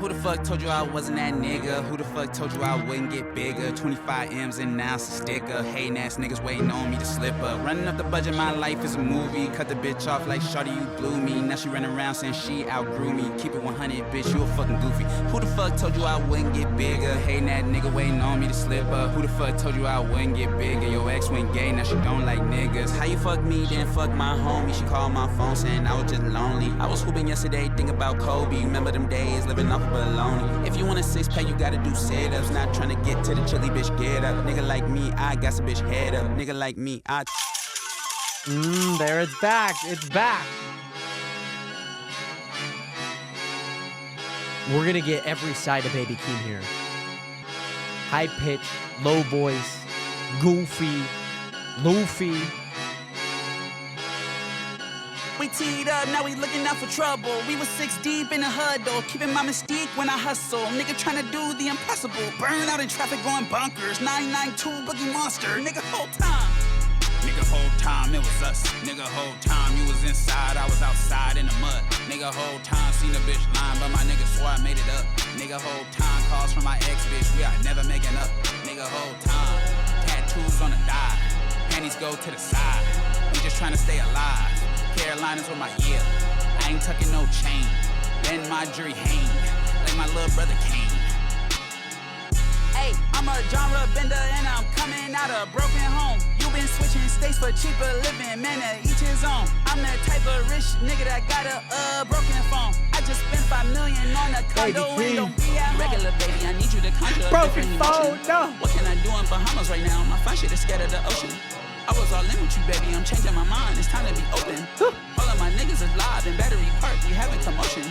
C: Who the fuck told you I wasn't that nigga? Who the fuck told you I wouldn't get bigger? 25 M's and now it's a sticker. Hating ass niggas waiting on me to slip up. Running up the budget, my life is a movie. Cut the bitch off like shawty, you blew me. Now she running around saying she outgrew me. Keep it 100, bitch, you a fucking goofy. Who the fuck told you I wouldn't get bigger? Hating that nigga waiting on me to slip up. Who the fuck told you I wouldn't get bigger? Your ex went gay, now she don't like niggas. How you fuck me, then fuck my homie? She called my phone saying I was just lonely. I was hooping yesterday, thinking about Kobe. Remember them days, living off of baloney. If you want a six-pack, you gotta do sit-ups. Not trying to get to the chili, bitch, get up. Nigga like me, I got some bitch head up. Nigga like me, I...
A: There it's back. It's back. We're gonna get every side of Baby Keem here. High pitch, low voice, goofy, loofy.
C: We teed up, now we looking out for trouble. We was 6 deep in the huddle, keeping my mystique when I hustle. Nigga trying to do the impossible, burn out in traffic going bunkers. 992 Boogie Monster, nigga whole time. Nigga whole time it was us. Nigga whole time you was inside, I was outside in the mud. Nigga whole time seen a bitch lying, but my nigga swore I made it up. Nigga whole time calls from my ex bitch, we are never making up. Nigga whole time, tattoos on the thigh, panties go to the side. We just trying to stay alive. Carolinas with my ear, I ain't tucking no chain. Then my jury hang, like my little brother Keem. Hey, I'm a genre bender and I'm coming out of broken home. You been switching states for cheaper living, man, each his own. I'm the type of rich nigga that got a broken phone. I just spent $5 million on a condo and don't be at home. Regular baby, I need you to conjure
A: Broken phone, no.
C: What can I do in Bahamas right now? My fun shit is scared of the ocean. I was all in with you, baby, I'm changing my mind, it's time to be open. All of my niggas is live in Battery Park, we having commotion.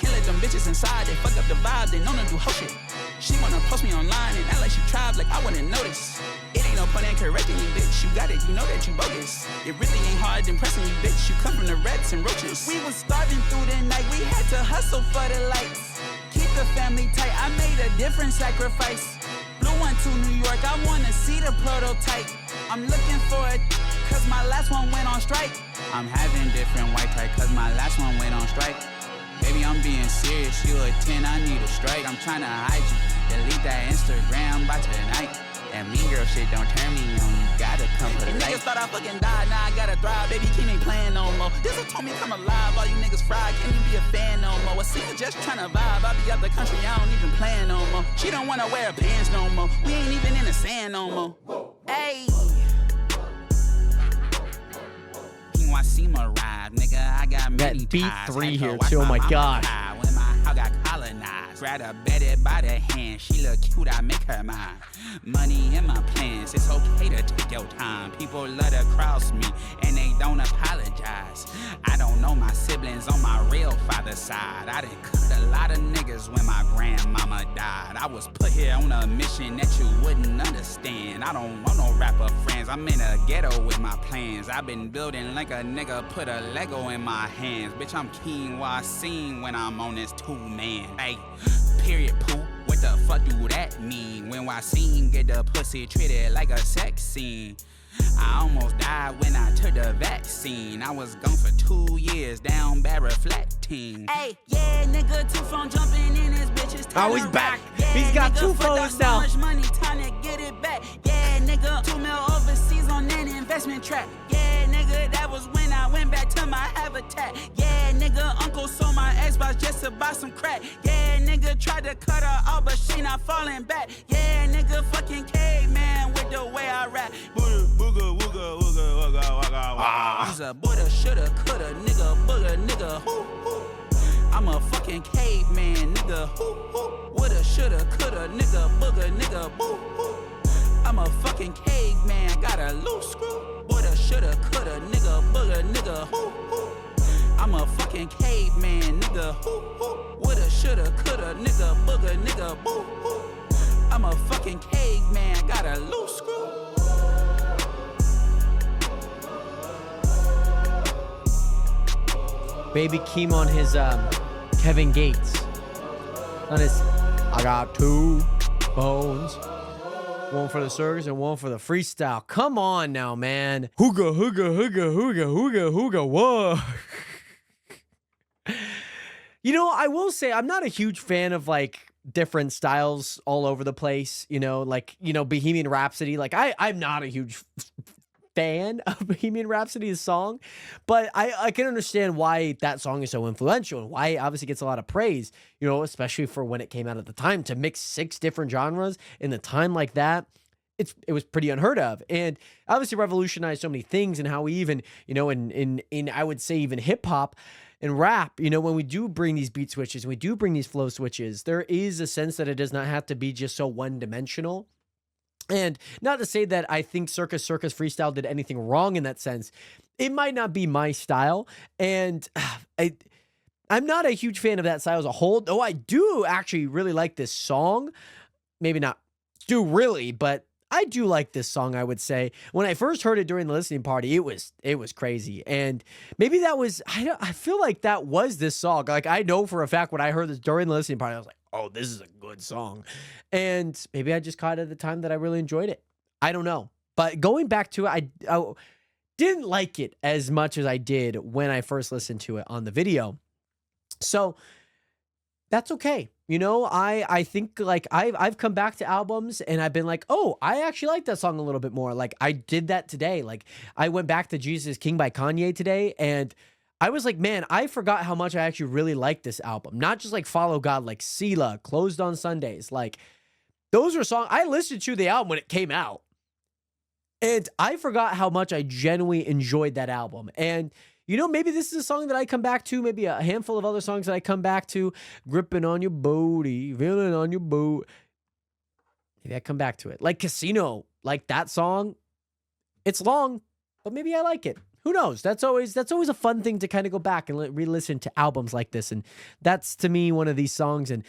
C: Can't let them bitches inside, they fuck up the vibe, they know to do hoe shit. She wanna post me online and act like she tried, like I wouldn't notice. It ain't no point in correcting you, bitch, you got it, you know that you bogus. It really ain't hard impressing you, bitch, you come from the rats and roaches. We was starving through the night, we had to hustle for the lights. Keep the family tight, I made a different sacrifice. Flew one to New York, I wanna see the prototype. I'm looking for it, cause my last one went on strike. I'm having different white type, cause my last one went on strike. Baby, I'm being serious, you a 10, I need a strike. I'm trying to hide you, delete that Instagram by tonight. That mean girl shit don't turn me on, you gotta come for the light. Niggas thought I fucking died, now I gotta thrive. Baby, Keem ain't playing no more. This one told me come alive, all you niggas fried, can't even be a fan no more. A single just trying to vibe, I be out the country, I don't even plan no more. She don't wanna wear pants no more, we ain't even in the sand no more. Ayy. I see my ride, nigga. I got many
A: that beat
C: ties.
A: 3 here too. Oh my god.
C: dog got colonized. Grab her better by the hand, she look cute, I make her mine. Money in my plans, it's okay to take your time. People love to cross me, and they don't apologize. I don't know my siblings on my real father's side. I done cut a lot of niggas when my grandmama died. I was put here on a mission that you wouldn't understand. I don't want no rapper friends, I'm in a ghetto with my plans. I've been building like a nigga put a Lego in my hands. Bitch, I'm keen while I sing when I'm on this two-man. Hey, period, poo. What the fuck do that mean? When I sing, get the pussy treated like a sex scene. I almost died when I took the vaccine. I was gone for 2 years, down bad reflecting. Hey, yeah, nigga, 2 phone jumping in his bitches.
A: Oh, he's back. He's got 2 phones now.
C: So much money, time to get it back. Yeah, nigga, 2 mil overseas on an investment track. Yeah, nigga, that was when I went back to my habitat. Yeah, nigga, uncle sold my Xbox just to buy some crack. Yeah, nigga, tried to cut her off, but she not falling back. Yeah, nigga, fucking caveman with the way I rap. Booga, wooga, wooga, wugga, wugga, wugga. He's a Buddha, shoulda, coulda, nigga, booga, nigga, hoo, hoo. I'm a fucking caveman, nigga, hoo, hoo. Woulda, shoulda, coulda, nigga, booga, nigga, boo, hoo. I'm a fucking caveman, got a loose screw. Woulda, shoulda, coulda, nigga, booga, nigga, hoo, hoo. I'm a fucking caveman, nigga, hoo, hoo. Woulda, shoulda, coulda, nigga, booga, nigga, boo, hoo. I'm a fucking caveman, got a loose screw.
A: Baby Keem on his Kevin Gates. On his, I got 2 phones. One for the circus and one for the freestyle. Come on now, man. Hooga, hooga, hooga, hooga, hooga, hooga, whoa. You know, I will say I'm not a huge fan of like different styles all over the place. You know, like, you know, Bohemian Rhapsody. Like I'm not a huge fan of Bohemian Rhapsody's song, but I can understand why that song is so influential and why it obviously gets a lot of praise, you know, especially for when it came out at the time. To mix 6 different genres in a time like that, it was pretty unheard of, and obviously revolutionized so many things. And how we even, you know, in I would say even hip hop and rap, you know, when we do bring these beat switches and we do bring these flow switches, there is a sense that it does not have to be just so one-dimensional. And not to say that I think Circus Circus freestyle did anything wrong in that sense. It might not be my style, and I'm not a huge fan of that style as a whole, though I do actually really like this song. Maybe not do really, but I do like this song, I would say. When I first heard it during the listening party, it was crazy. And maybe that was, I feel like that was this song. Like, I know for a fact when I heard this during the listening party, I was like, oh, this is a good song. And maybe I just caught it at the time that I really enjoyed it. I don't know. But going back to it, I didn't like it as much as I did when I first listened to it on the video. So that's okay. You know, I think like I've come back to albums and I've been like, oh, I actually like that song a little bit more. Like I did that today. Like I went back to Jesus is King by Kanye today, and I was like, man, I forgot how much I actually really liked this album. Not just like Follow God, like Sela, Closed on Sundays. Like those were songs I listened to the album when it came out. And I forgot how much I genuinely enjoyed that album. And you know, maybe this is a song that I come back to, maybe a handful of other songs that I come back to. Gripping on your booty, feeling on your boot. Maybe I come back to it. Like Casino, like that song. It's long, but maybe I like it. Who knows? That's always a fun thing to kind of go back and re-listen to albums like this. And that's, to me, one of these songs. And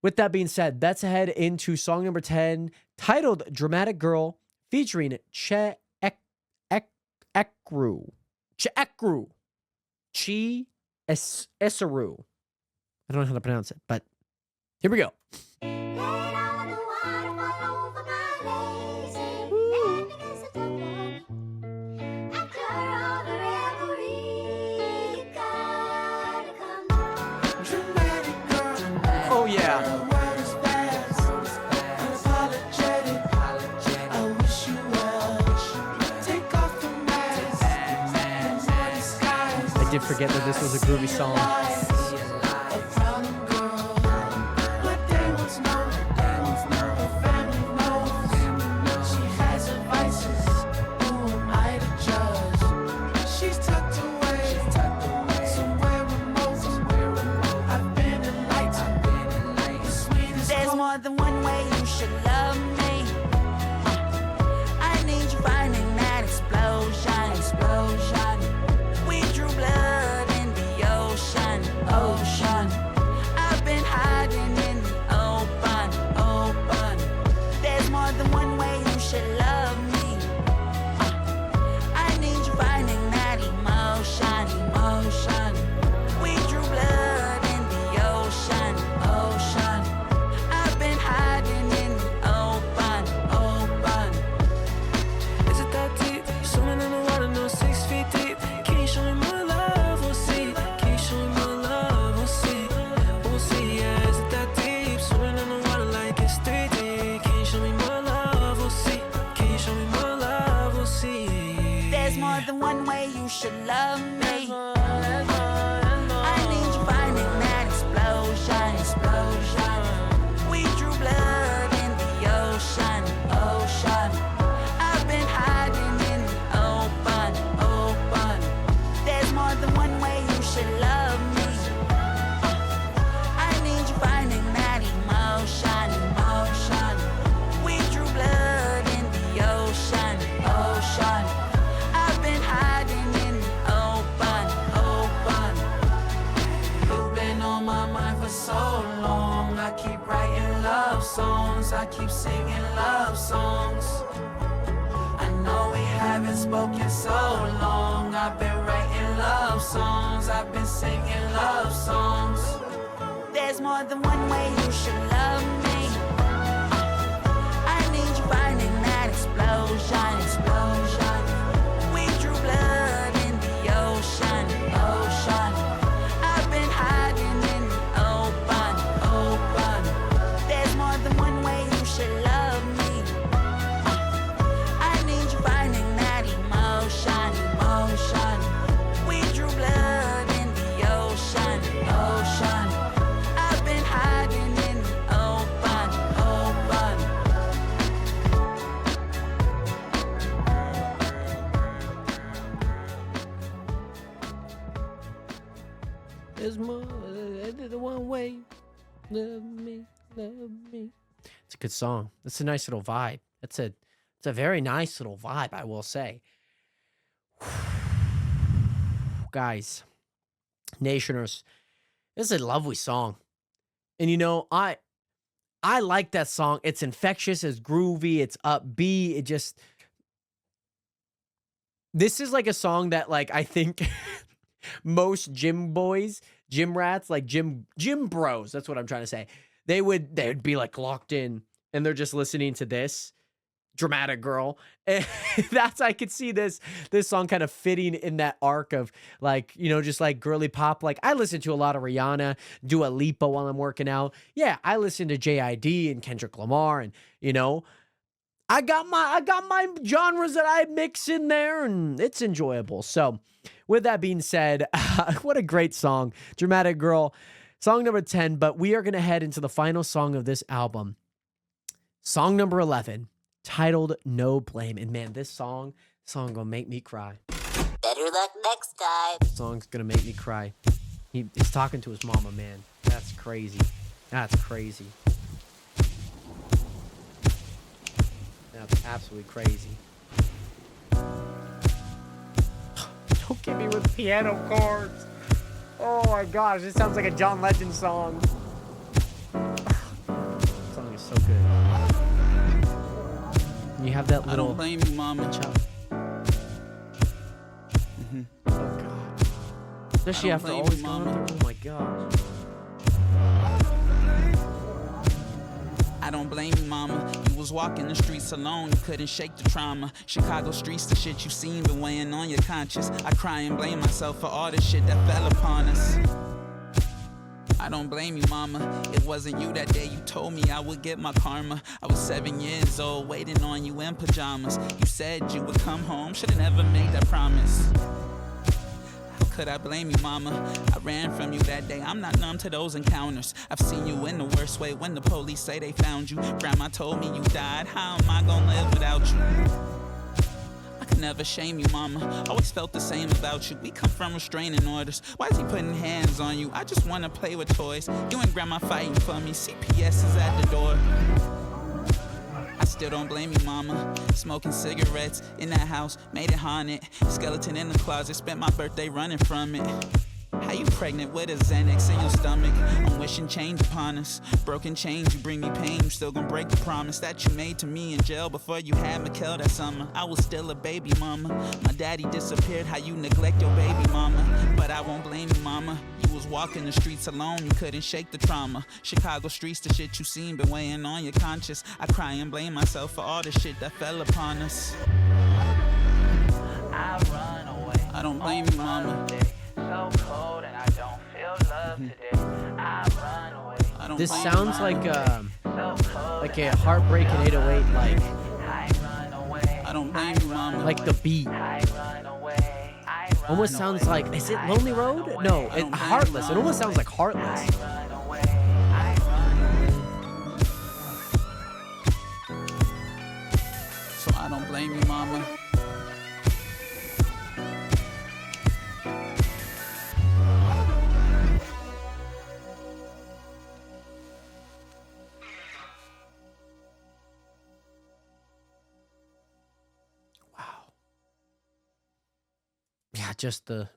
A: with that being said, let's head into song number 10, titled Dramatic Girl, featuring Che Ekru. Cheekru. Chi Esaru. I don't know how to pronounce it, but here we go. Oh yeah. I did forget that this was a groovy song.
C: more than one way you should love me. I need you finding that explosion, explosion. We drew blood in the ocean, ocean. I've been hiding in the open, open. There's more than one way you should love me. I need you finding that emotion, emotion. We drew blood in the ocean, ocean. I've been hiding in the open, open.
G: Is it that deep? Swimming in the water, no 6 feet deep. Can you show me more love? We'll see. Can you show me more love? We'll see. We'll see. Yeah, is it that deep? Swimming in the water like it's 3D. Can you show me more love? We'll see. Can you show me more love? We'll see.
C: There's more than one way you should love me. I need you finding that explosion, explosion. We drew blood in the ocean, ocean. I've been hiding in the open, open. There's more than one way you should love me. I need you finding that emotion, emotion. We drew blood in the ocean, ocean. I've been hiding in the open, open. You've been on my mind for so long. I keep writing love songs. I keep singing love songs. I know we haven't spoken so long. I've been writing love songs. I've been singing love songs. There's more than one way you should love me. I need you finding that explosion, explosion. We drew blood in the ocean, ocean. I've been hiding in the open, open. There's more than one way you should love me. I need you finding that emotion, emotion. We drew blood in the ocean, ocean. I've been hiding in the open, open.
A: There's more than one way. Love me, love me. It's a good song. It's a nice little vibe. It's a very nice little vibe, I will say. Guys, Nationers, this is a lovely song. And you know, I like that song. It's infectious, it's groovy, it's upbeat. It just, this is like a song that, like, I think most gym boys, gym rats, like gym bros, that's what I'm trying to say. They'd be like locked in and they're just listening to this Dramatic Girl. And I could see this song kind of fitting in that arc of, like, you know, just like girly pop. Like, I listen to a lot of Rihanna, Dua Lipa while I'm working out. Yeah, I listen to JID and Kendrick Lamar, and, you know, I got my genres that I mix in there, and it's enjoyable. So with that being said, what a great song, Dramatic Girl, song number 10. But we are going to head into the final song of this album, song number 11, titled No Blame. And man, this song gonna make me cry.
E: Better luck next time.
A: This song's gonna make me cry. He's talking to his mama, man. That's crazy. That's crazy. That's absolutely crazy. Don't get me with piano chords. Oh my gosh, this sounds like a John Legend song. This song is so good. And you have that
C: I
A: little...
C: don't blame you, mama.
A: Oh god. Especially after all he's gone through. Oh my gosh.
C: I don't blame you, mama. You was walking the streets alone, you couldn't shake the trauma. Chicago streets, the shit you seen been weighing on your conscience. I cry and blame myself for all the shit that fell upon us. I don't blame you, mama. It wasn't you that day you told me I would get my karma. I was 7 years old, waiting on you in pajamas. You said you would come home, should've never made that promise. How could I blame you, mama? I ran from you that day, I'm not numb to those encounters. I've seen you in the worst way when the police say they found you. Grandma told me you died, how am I gonna live without you? I could never shame you, mama. Always felt the same about you. We come from restraining orders. Why is he putting hands on you? I just wanna play with toys. You and grandma fighting for me. CPS is at the door. I still don't blame you, mama. Smoking cigarettes in that house, made it haunted. Skeleton in the closet, spent my birthday running from it. How you pregnant with a Xanax in your stomach? I'm wishing change upon us. Broken chains, you bring me pain. You still gonna break the promise that you made to me in jail before you had Mikkel that summer. I was still a baby mama. My daddy disappeared. How you neglect your baby mama? But I won't blame you, mama. You was walking the streets alone. You couldn't shake the trauma. Chicago streets, the shit you seen been weighing on your conscience. I cry and blame myself for all the shit that fell upon us.
I: I run away.
C: I don't blame you, mama.
I: So cold and I don't feel love today. I run away.
C: I don't
A: This
C: blame you,
A: sounds
C: mama.
A: like a heartbreaking 808, like
I: I run away.
C: I don't blame you, mama.
A: like the beat.
I: I run away. I run
A: Almost sounds like, is it Lonely Road? No, Heartless. It almost sounds like Heartless.
I: run away. I run away.
C: So I don't blame you, mama.
A: Yeah, just the.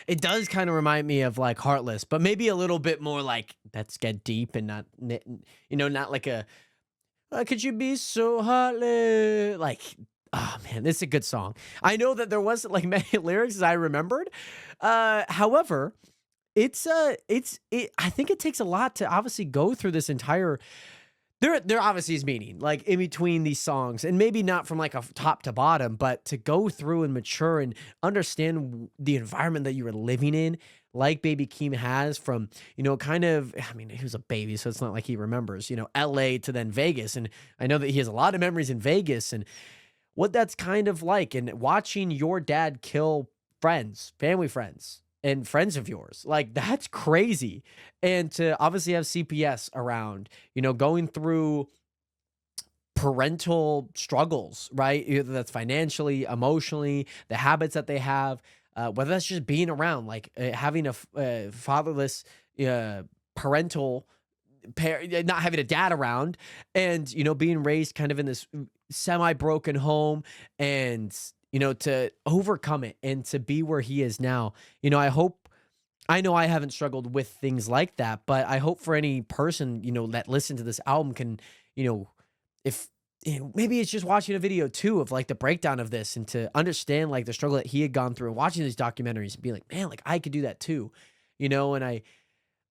A: It does kind of remind me of like Heartless, but maybe a little bit more like let's get deep and not, not like a. Could you be so heartless? Like, oh man, this is a good song. I know that there wasn't like many lyrics as I remembered. However, I think it takes a lot to obviously go through this entire. There obviously is meaning, like in between these songs, and maybe not from like a top to bottom, but to go through and mature and understand the environment that you were living in, like Baby Keem has from, kind of, I mean, he was a baby, so it's not like he remembers, LA to then Vegas. And I know that he has a lot of memories in Vegas and what that's kind of like, and watching your dad kill friends, family friends, and friends of yours. Like, that's crazy. And to obviously have CPS around, going through parental struggles, right? Either that's financially, emotionally, the habits that they have, whether that's just being around, like having a fatherless parental not having a dad around, and being raised kind of in this semi-broken home, and to overcome it and to be where he is now. I know I haven't struggled with things like that, but I hope for any person, that listened to this album can, if maybe it's just watching a video too of like the breakdown of this and to understand like the struggle that he had gone through and watching these documentaries and be like, man, like I could do that too, and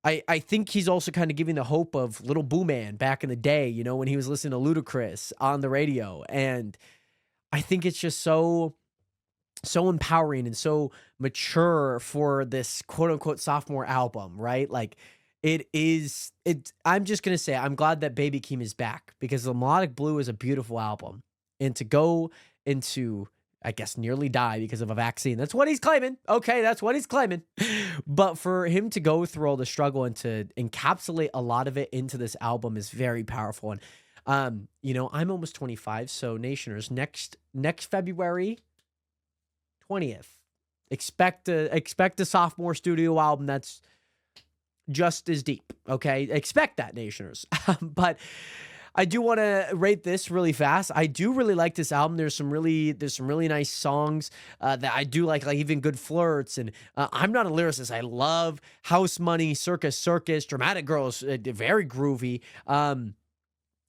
A: I think he's also kind of giving the hope of little Booman back in the day, when he was listening to Ludacris on the radio. And I think it's just so empowering and so mature for this quote unquote sophomore album, right? Like I'm just going to say, I'm glad that Baby Keem is back, because the Melodic Blue is a beautiful album, and to go into, I guess, nearly die because of a vaccine. That's what he's claiming. Okay. That's what he's claiming. But for him to go through all the struggle and to encapsulate a lot of it into this album is very powerful. And, I'm almost 25. So Nationers, next February 20th, expect a sophomore studio album that's just as deep. Okay. Expect that, Nationers. But I do want to rate this really fast. I do really like this album. There's some really nice songs that I do like even Good Flirts, and I'm Not a Lyricist. I love House Money, Circus Circus, Dramatic Girls, very groovy.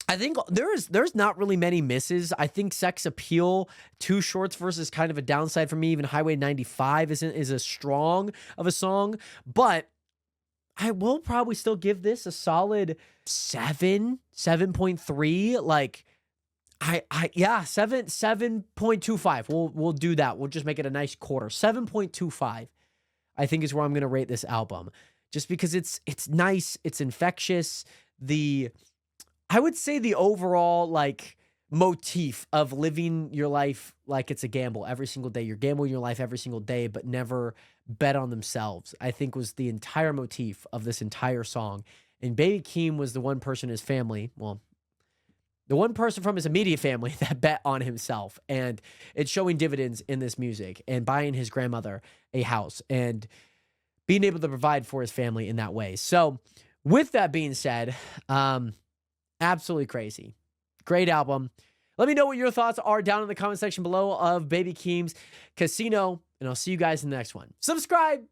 A: I think there's not really many misses. I think Sex Appeal, Too Shorts versus kind of a downside for me. Even Highway 95 is as strong of a song, but I will probably still give this a solid 7.3. Like, 7.25. We'll do that. We'll just make it a nice quarter. 7.25, I think, is where I'm gonna rate this album, just because it's nice, it's infectious. I would say the overall like motif of living your life like it's a gamble every single day. You're gambling your life every single day, but never bet on themselves, I think was the entire motif of this entire song. And Baby Keem was the one person in his family, well, The one person from his immediate family that bet on himself, and it's showing dividends in this music and buying his grandmother a house and being able to provide for his family in that way. So with that being said, absolutely crazy. Great album. Let me know what your thoughts are down in the comment section below of Baby Keem's Casino, and I'll see you guys in the next one. Subscribe.